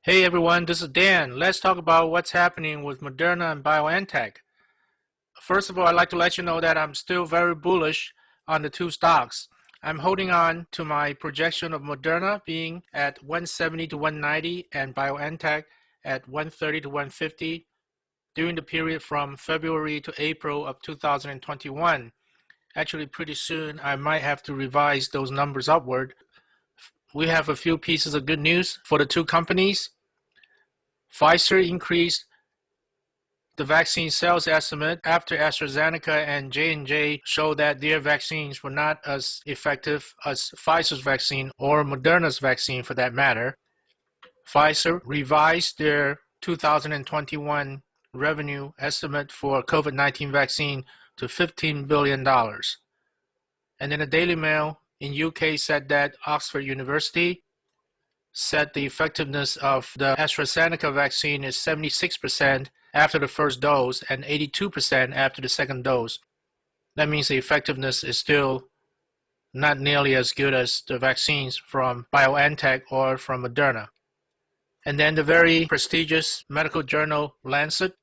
Hey everyone, this is Dan. Let's talk about what's happening with Moderna and BioNTech. First of all, I'd like to let you know that I'm still very bullish on the two stocks. I'm holding on to my projection of Moderna being at 170 to 190 and BioNTech at 130 to 150 during the period from February to April of 2021. Actually, pretty soon I might have to revise those numbers upward. We have a few pieces of good news for the two companies. Pfizer increased the vaccine sales estimate after AstraZeneca and J&J showed that their vaccines were not as effective as Pfizer's vaccine or Moderna's vaccine for that matter. Pfizer revised their 2021 revenue estimate for COVID-19 vaccine to $15 billion. And then the Daily Mail in UK said that Oxford University said the effectiveness of the AstraZeneca vaccine is 76% after the first dose and 82% after the second dose. That means the effectiveness is still not nearly as good as the vaccines from BioNTech or from Moderna. And then the very prestigious medical journal Lancet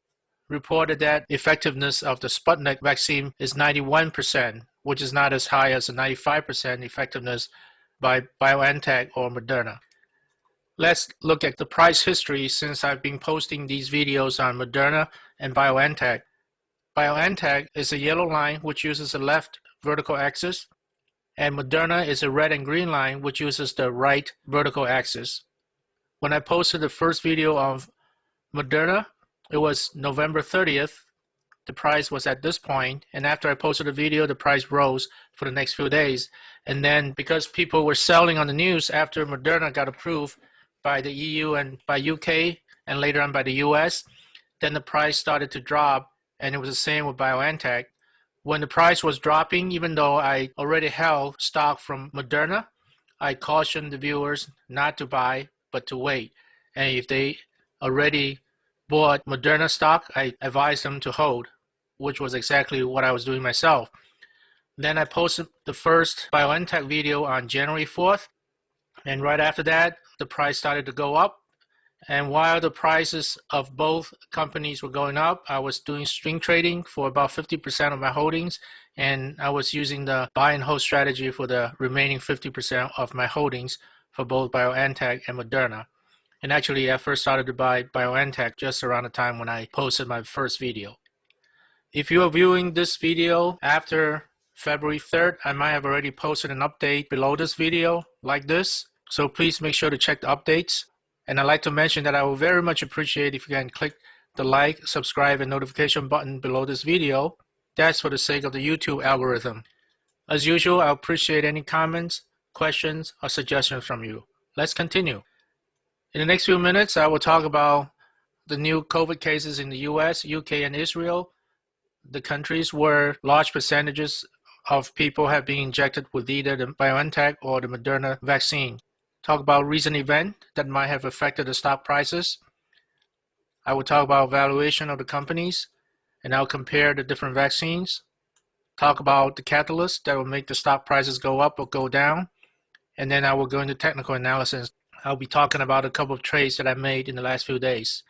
reported that effectiveness of the Sputnik vaccine is 91%, which is not as high as the 95% effectiveness by BioNTech or Moderna. Let's look at the price history since I've been posting these videos on Moderna and BioNTech. BioNTech is a yellow line which uses the left vertical axis, and Moderna is a red and green line which uses the right vertical axis. When I posted the first video of Moderna, it was November 30th. The price was at this point, and after I posted the video, the price rose for the next few days. And then because people were selling on the news after Moderna got approved by the EU and by UK and later on by the US, then the price started to drop, and it was the same with BioNTech. When the price was dropping, even though I already held stock from Moderna, I cautioned the viewers not to buy but to wait. And if they already bought Moderna stock, I advised them to hold, which was exactly what I was doing myself. Then I posted the first BioNTech video on January 4th, and right after that, the price started to go up. And while the prices of both companies were going up, I was doing string trading for about 50% of my holdings, and I was using the buy and hold strategy for the remaining 50% of my holdings for both BioNTech and Moderna. And actually, I first started to buy BioNTech just around the time when I posted my first video. If you are viewing this video after February 3rd, I might have already posted an update below this video like this. So please make sure to check the updates. And I'd like to mention that I will very much appreciate if you can click the like, subscribe, and notification button below this video. That's for the sake of the YouTube algorithm. As usual, I appreciate any comments, questions, or suggestions from you. Let's continue. In the next few minutes, I will talk about the new COVID cases in the US, UK, and Israel, the countries where large percentages of people have been injected with either the BioNTech or the Moderna vaccine. Talk about recent events that might have affected the stock prices. I will talk about valuation of the companies, and I'll compare the different vaccines. Talk about the catalysts that will make the stock prices go up or go down, and then I will go into technical analysis. I'll be talking about a couple of trades that I made in the last few days.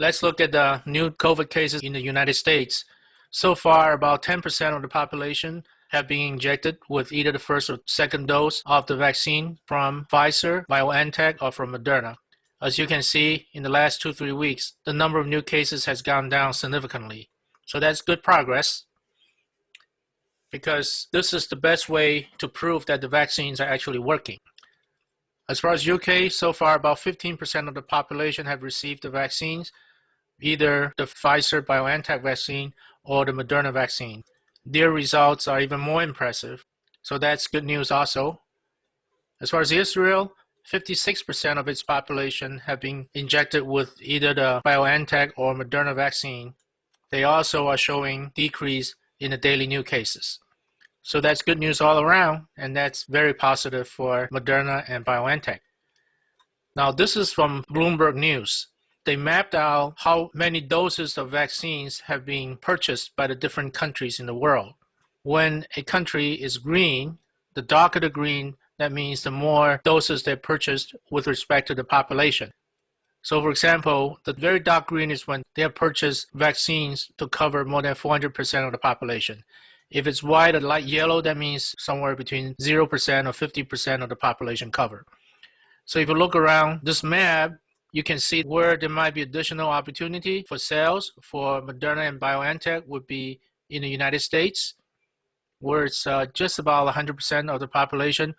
Let's look at the new COVID cases in the United States. So far, about 10% of the population have been injected with either the first or second dose of the vaccine from Pfizer, BioNTech, or from Moderna. As you can see, in the last 2-3 weeks, the number of new cases has gone down significantly. So that's good progress, because this is the best way to prove that the vaccines are actually working. As far as UK, so far about 15% of the population have received the vaccines, either the Pfizer BioNTech vaccine or the Moderna vaccine. Their results are even more impressive, so that's good news also. As far as Israel, 56% of its population have been injected with either the BioNTech or Moderna vaccine. They also are showing decrease in the daily new cases. So that's good news all around, and that's very positive for Moderna and BioNTech. Now this is from Bloomberg News. They mapped out how many doses of vaccines have been purchased by the different countries in the world. When a country is green, the darker the green, that means the more doses they purchased with respect to the population. So for example, the very dark green is when they have purchased vaccines to cover more than 400% of the population. If it's white or light yellow, that means somewhere between 0% or 50% of the population covered. So if you look around this map, you can see where there might be additional opportunity for sales for Moderna and BioNTech would be in the United States, where it's just about 100% of the population.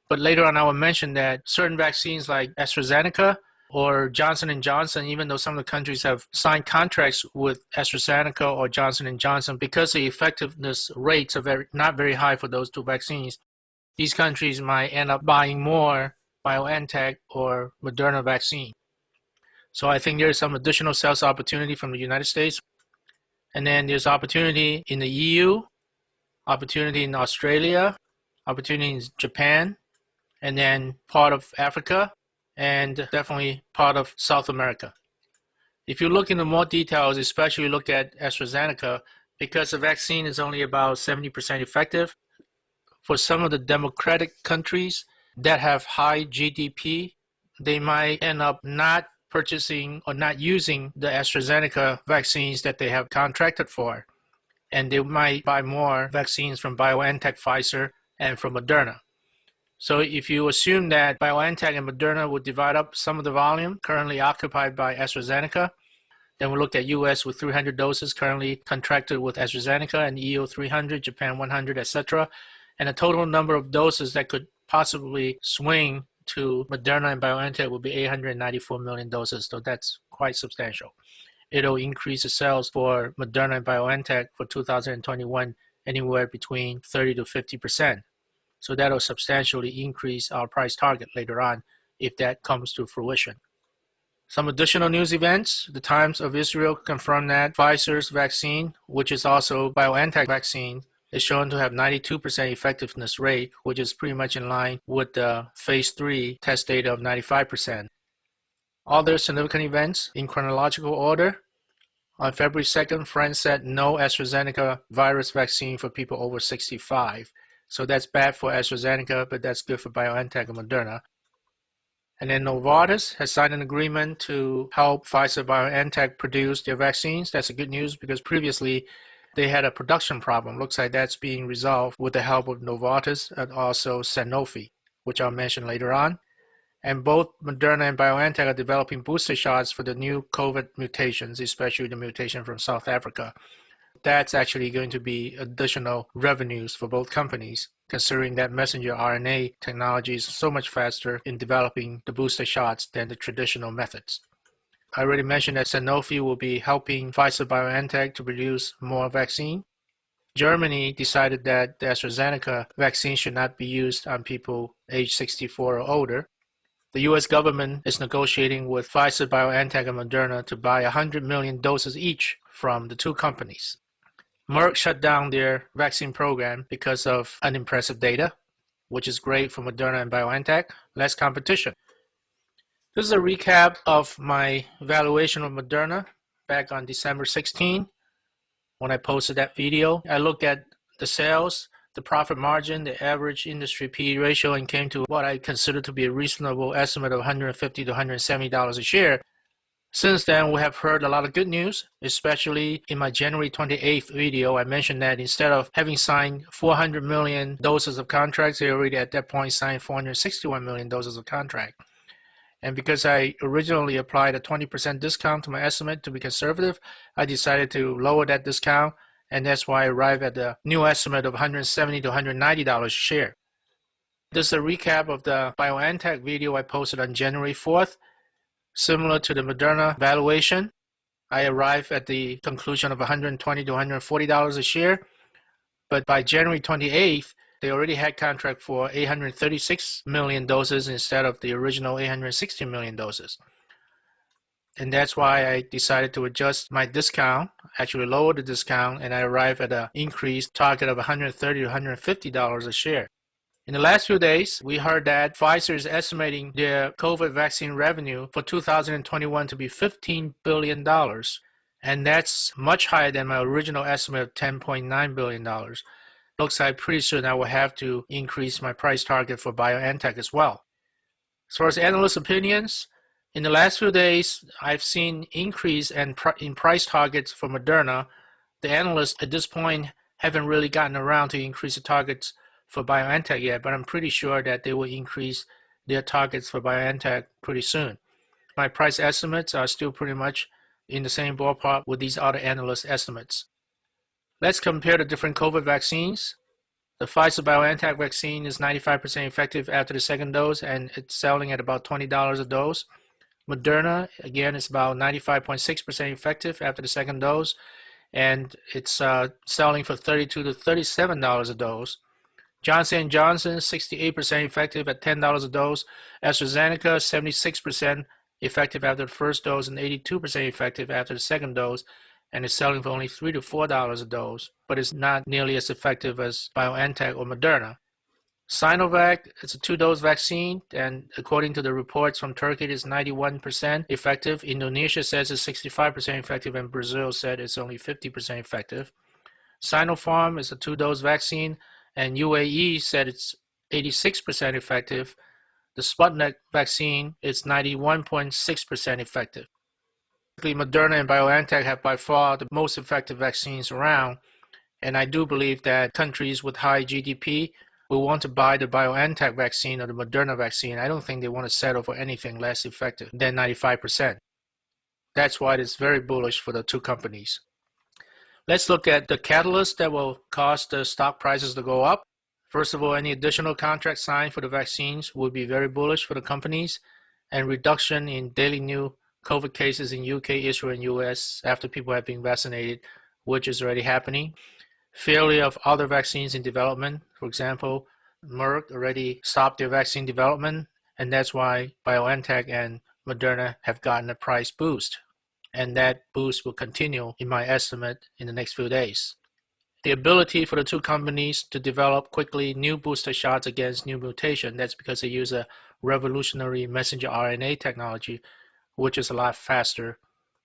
But later on, I will mention that certain vaccines like AstraZeneca or Johnson & Johnson, even though some of the countries have signed contracts with AstraZeneca or Johnson & Johnson, because the effectiveness rates are not very high for those two vaccines, these countries might end up buying more BioNTech or Moderna vaccine. So I think there's some additional sales opportunity from the United States. And then there's opportunity in the EU, opportunity in Australia, opportunity in Japan, and then part of Africa, and definitely part of South America. If you look into more details, especially look at AstraZeneca, because the vaccine is only about 70% effective, for some of the democratic countries that have high GDP, they might end up not purchasing or not using the AstraZeneca vaccines that they have contracted for. And they might buy more vaccines from BioNTech, Pfizer, and from Moderna. So if you assume that BioNTech and Moderna would divide up some of the volume currently occupied by AstraZeneca, then we look at US with 300 doses currently contracted with AstraZeneca, and EU 300, Japan 100, etc. And the total number of doses that could possibly swing to Moderna and BioNTech will be 894 million doses. So that's quite substantial. It'll increase the sales for Moderna and BioNTech for 2021 anywhere between 30 to 50%. So that'll substantially increase our price target later on if that comes to fruition. Some additional news events. The Times of Israel confirmed that Pfizer's vaccine, which is also BioNTech vaccine, is shown to have 92% effectiveness rate, which is pretty much in line with the phase 3 test data of 95%. Other significant events in chronological order. On February 2nd, France said no AstraZeneca virus vaccine for people over 65. So that's bad for AstraZeneca, but that's good for BioNTech and Moderna. And then Novartis has signed an agreement to help Pfizer BioNTech produce their vaccines. That's a good news because previously they had a production problem. Looks like that's being resolved with the help of Novartis and also Sanofi, which I'll mention later on. And both Moderna and BioNTech are developing booster shots for the new COVID mutations, especially the mutation from South Africa. That's actually going to be additional revenues for both companies, considering that messenger RNA technology is so much faster in developing the booster shots than the traditional methods. I already mentioned that Sanofi will be helping Pfizer BioNTech to produce more vaccine. Germany decided that the AstraZeneca vaccine should not be used on people age 64 or older. The US government is negotiating with Pfizer BioNTech and Moderna to buy 100 million doses each from the two companies. Merck shut down their vaccine program because of unimpressive data, which is great for Moderna and BioNTech, less competition. This is a recap of my valuation of Moderna back on December 16 when I posted that video. I looked at the sales, the profit margin, the average industry PE ratio, and came to what I consider to be a reasonable estimate of $150 to $170 a share. Since then, we have heard a lot of good news, especially in my January 28th video. I mentioned that instead of having signed 400 million doses of contracts, they already at that point signed 461 million doses of contract. And because I originally applied a 20% discount to my estimate to be conservative, I decided to lower that discount, and that's why I arrived at the new estimate of $170 to $190 a share. This is a recap of the BioNTech video I posted on January 4th. Similar to the Moderna valuation, I arrived at the conclusion of $120 to $140 a share, but by January 28th, they already had contract for 836 million doses instead of the original 860 million doses. And that's why I decided to adjust my discount, actually lower the discount, and I arrived at an increased target of $130 to $150 a share. In the last few days, we heard that Pfizer is estimating their COVID vaccine revenue for 2021 to be $15 billion. And that's much higher than my original estimate of $10.9 billion. Looks like pretty soon I will have to increase my price target for BioNTech as well. As far as analyst opinions, In the last few days, I've seen increase in price targets for Moderna. The analysts at this point haven't really gotten around to increase the targets for BioNTech yet, but I'm pretty sure that they will increase their targets for BioNTech pretty soon. My price estimates are still pretty much in the same ballpark with these other analyst estimates. Let's compare the different COVID vaccines. The Pfizer-BioNTech vaccine is 95% effective after the second dose, and it's selling at about $20 a dose. Moderna, again, is about 95.6% effective after the second dose, and it's selling for $32 to $37 a dose. Johnson & Johnson, 68% effective at $10 a dose. AstraZeneca, 76% effective after the first dose and 82% effective after the second dose, and is selling for only $3 to $4 a dose, but it's not nearly as effective as BioNTech or Moderna. Sinovac, it's a 2-dose vaccine, and according to the reports from Turkey, it is 91% effective. Indonesia says it's 65% effective, and Brazil said it's only 50% effective. Sinopharm is a 2-dose vaccine, and UAE said it's 86% effective. The Sputnik vaccine is 91.6% effective. Moderna and BioNTech have by far the most effective vaccines around, and I do believe that countries with high GDP will want to buy the BioNTech vaccine or the Moderna vaccine. I don't think they want to settle for anything less effective than 95%. That's why it's very bullish for the two companies. Let's look at the catalysts that will cause the stock prices to go up. First of all, any additional contract signed for the vaccines will be very bullish for the companies, and reduction in daily new COVID cases in UK, Israel, and US after people have been vaccinated, which is already happening. Failure of other vaccines in development. For example, Merck already stopped their vaccine development, and that's why BioNTech and Moderna have gotten a price boost. And that boost will continue, in my estimate, in the next few days. The ability for the two companies to develop quickly new booster shots against new mutation, that's because they use a revolutionary messenger RNA technology, which is a lot faster,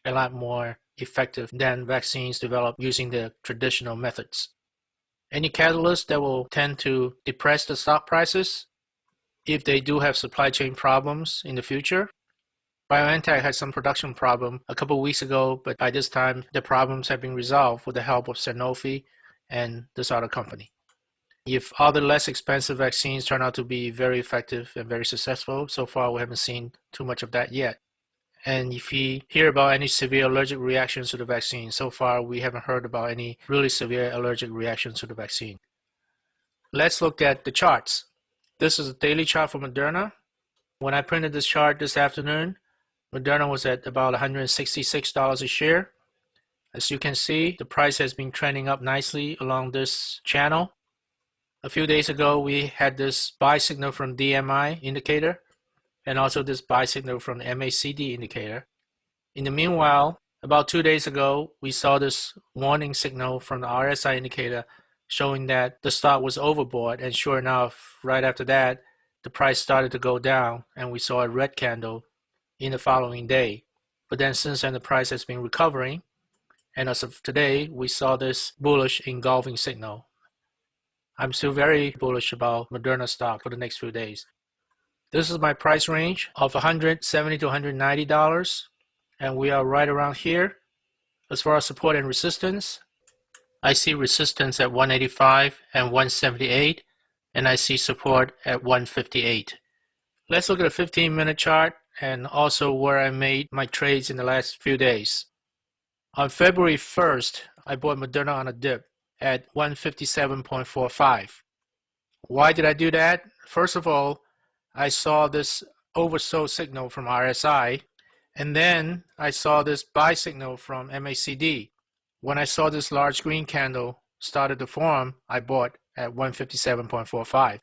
a lot more effective than vaccines developed using the traditional methods. Any catalyst that will tend to depress the stock prices if they do have supply chain problems in the future. BioNTech had some production problem a couple of weeks ago, but by this time the problems have been resolved with the help of Sanofi and this other company. If other less expensive vaccines turn out to be very effective and very successful, so far we haven't seen too much of that yet. And if you hear about any severe allergic reactions to the vaccine, so far we haven't heard about any really severe allergic reactions to the vaccine. Let's look at the charts. This is a daily chart for Moderna. When I printed this chart this afternoon, Moderna was at about $166 a share. As you can see, the price has been trending up nicely along this channel. A few days ago, we had this buy signal from DMI indicator, and also this buy signal from the MACD indicator. In the meanwhile, about 2 days ago, we saw this warning signal from the RSI indicator showing that the stock was overbought, and sure enough, right after that, the price started to go down, and we saw a red candle in the following day. But then since then, the price has been recovering, and as of today, we saw this bullish engulfing signal. I'm still very bullish about Moderna stock for the next few days. This is my price range of $170 to $190, and we are right around here. As far as support and resistance, I see resistance at 185 and 178, and I see support at 158. Let's look at a 15-minute chart and also where I made my trades in the last few days. On February 1st, I bought Moderna on a dip at 157.45. Why did I do that? First of all, I saw this oversold signal from RSI, and then I saw this buy signal from MACD. When I saw this large green candle started to form, I bought at 157.45.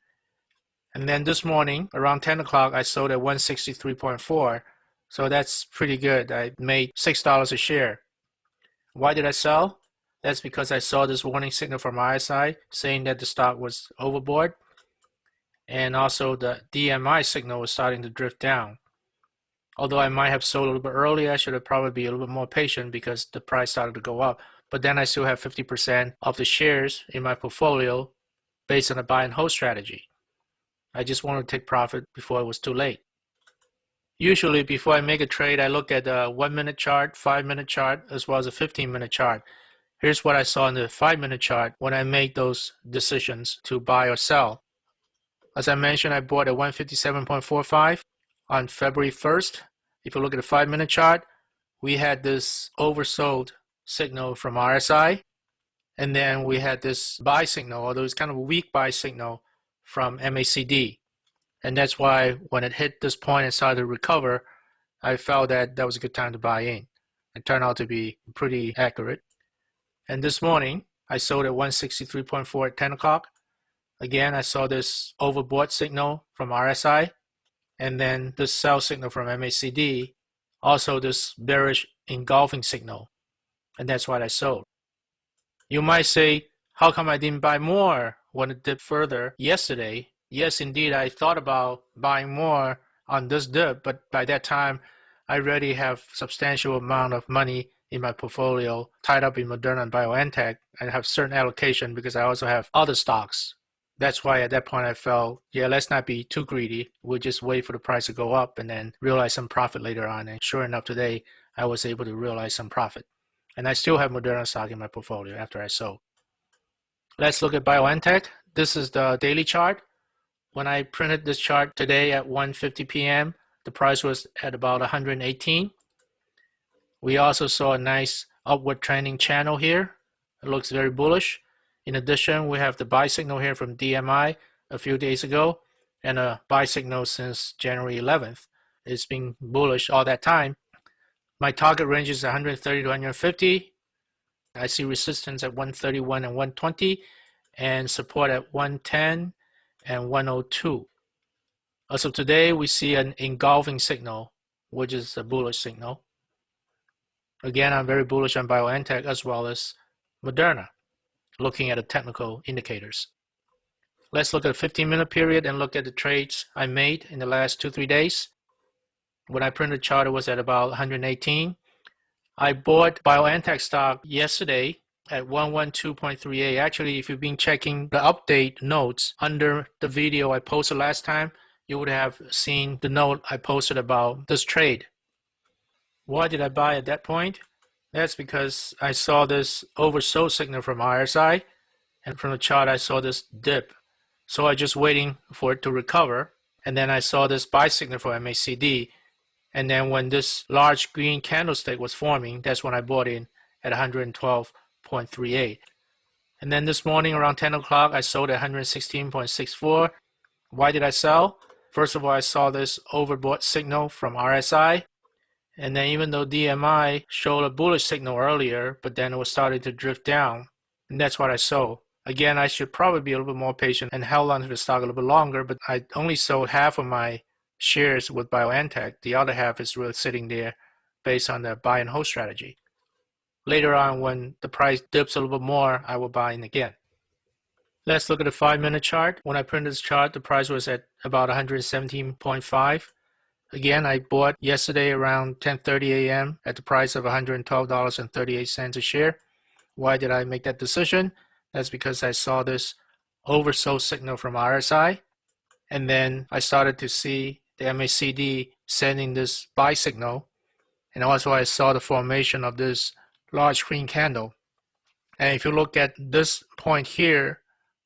And then this morning, around 10 o'clock, I sold at 163.4. So that's pretty good. I made $6 a share. Why did I sell? That's because I saw this warning signal from RSI saying that the stock was overbought. And also the DMI signal was starting to drift down. Although I might have sold a little bit earlier, I should have probably been a little bit more patient because the price started to go up. But then I still have 50% of the shares in my portfolio based on a buy and hold strategy. I just wanted to take profit before it was too late. Usually before I make a trade, I look at the 1-minute chart, 5-minute chart, as well as a 15-minute chart. Here's what I saw in the 5-minute chart when I made those decisions to buy or sell. As I mentioned, I bought at 157.45 on February 1st. If you look at the 5-minute chart, we had this oversold signal from RSI, and then we had this buy signal, although it's kind of a weak buy signal from MACD. And that's why when it hit this point and started to recover, I felt that that was a good time to buy in. It turned out to be pretty accurate. And this morning, I sold at 163.4 at 10 o'clock. Again, I saw this overbought signal from RSI, and then this sell signal from MACD, also this bearish engulfing signal, and that's what I sold. You might say, how come I didn't buy more when it dipped further yesterday? Yes, indeed, I thought about buying more on this dip, but by that time, I already have substantial amount of money in my portfolio tied up in Moderna and BioNTech, and have certain allocation because I also have other stocks. That's why at that point I felt, yeah, let's not be too greedy. We'll just wait for the price to go up and then realize some profit later on. And sure enough, today I was able to realize some profit. And I still have Moderna stock in my portfolio after I sold. Let's look at BioNTech. This is the daily chart. When I printed this chart today at 1:50 p.m., the price was at about 118. We also saw a nice upward trending channel here. It looks very bullish. In addition, we have the buy signal here from DMI a few days ago, and a buy signal since January 11th. It's been bullish all that time. My target range is 130 to 150. I see resistance at 131 and 120, and support at 110 and 102. As of today, we see an engulfing signal, which is a bullish signal. Again, I'm very bullish on BioNTech as well as Moderna, looking at the technical indicators. Let's look at a 15-minute period and look at the trades I made in the last 2-3 days. When I printed the chart, it was at about 118. I bought BioNTech stock yesterday at 112.38. Actually, if you've been checking the update notes under the video I posted last time, you would have seen the note I posted about this trade. Why did I buy at that point? That's because I saw this oversold signal from RSI, and from the chart I saw this dip. So I just waiting for it to recover, and then I saw this buy signal for MACD, and then when this large green candlestick was forming, that's when I bought in at 112.38. And then this morning around 10 o'clock I sold at 116.64. Why did I sell? First of all, I saw this overbought signal from RSI. And then even though DMI showed a bullish signal earlier, but then it was starting to drift down. And that's what I sold. Again, I should probably be a little bit more patient and held onto the stock a little bit longer, but I only sold half of my shares with BioNTech. The other half is really sitting there based on the buy and hold strategy. Later on, when the price dips a little bit more, I will buy in again. Let's look at the 5-minute chart. When I printed this chart, the price was at about 117.5. Again, I bought yesterday around 10:30 a.m. at the price of $112.38 a share. Why did I make that decision? That's because I saw this oversold signal from RSI, and then I started to see the MACD sending this buy signal, and also I saw the formation of this large green candle. And if you look at this point here,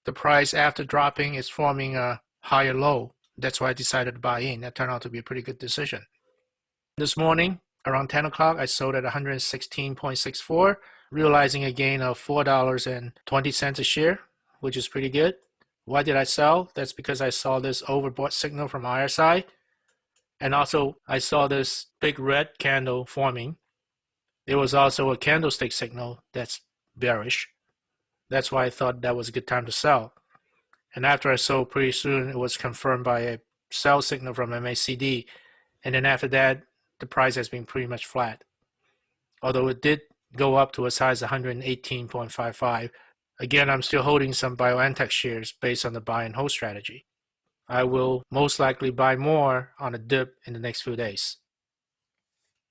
the price after dropping is forming a higher low. That's why I decided to buy in. That turned out to be a pretty good decision. This morning, around 10 o'clock, I sold at 116.64, realizing a gain of $4.20 a share, which is pretty good. Why did I sell? That's because I saw this overbought signal from RSI. And also, I saw this big red candle forming. There was also a candlestick signal that's bearish. That's why I thought that was a good time to sell. And after I sold, pretty soon it was confirmed by a sell signal from MACD. And then after that, the price has been pretty much flat. Although it did go up to as high as 118.55. Again, I'm still holding some BioNTech shares based on the buy and hold strategy. I will most likely buy more on a dip in the next few days.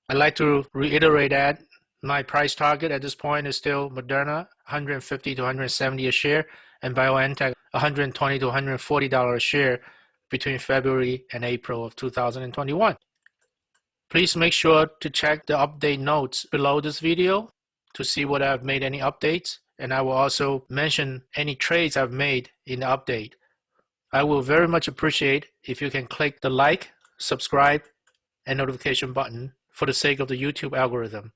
I'd like to reiterate that my price target at this point is still Moderna, 150 to 170 a share, and BioNTech, $120 to $140 a share between February and April of 2021. Please make sure to check the update notes below this video to see whether I've made any updates, and I will also mention any trades I've made in the update. I will very much appreciate if you can click the like, subscribe, and notification button for the sake of the YouTube algorithm.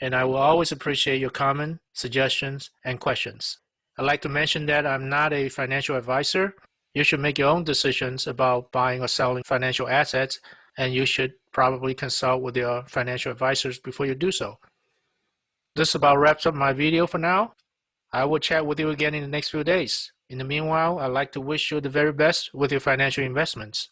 And I will always appreciate your comment, suggestions, and questions. I'd like to mention that I'm not a financial advisor. You should make your own decisions about buying or selling financial assets, and you should probably consult with your financial advisors before you do so. This about wraps up my video for now. I will chat with you again in the next few days. In the meanwhile, I'd like to wish you the very best with your financial investments.